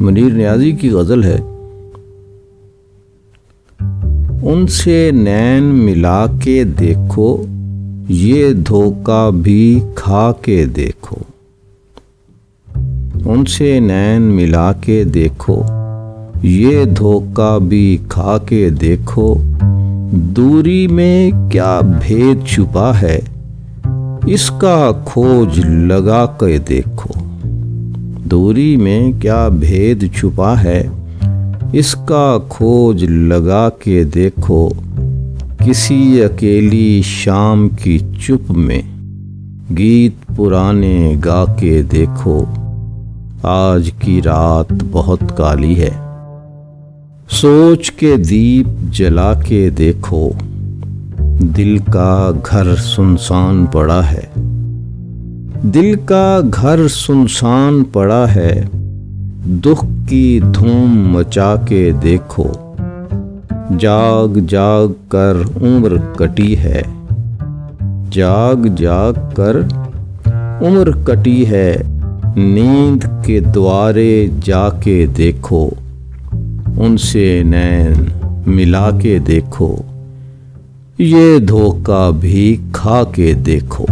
मुनीर नियाज़ी की गज़ल है। उनसे नैन मिला के देखो, ये धोखा भी खा के देखो। उनसे नैन मिला के देखो, ये धोखा भी खा के देखो। दूरी में क्या भेद छुपा है, इसका खोज लगा के देखो। दूरी में क्या भेद छुपा है, इसका खोज लगा के देखो। किसी अकेली शाम की चुप में गीत पुराने गा के देखो। आज की रात बहुत काली है, सोच के दीप जला के देखो। दिल का घर सुनसान पड़ा है, दिल का घर सुनसान पड़ा है। दुख की धूम मचा के देखो। जाग जाग कर उम्र कटी है, जाग जाग कर उम्र कटी है। नींद के द्वारे जाके देखो, उनसे नैन मिला के देखो। ये धोखा भी खा के देखो।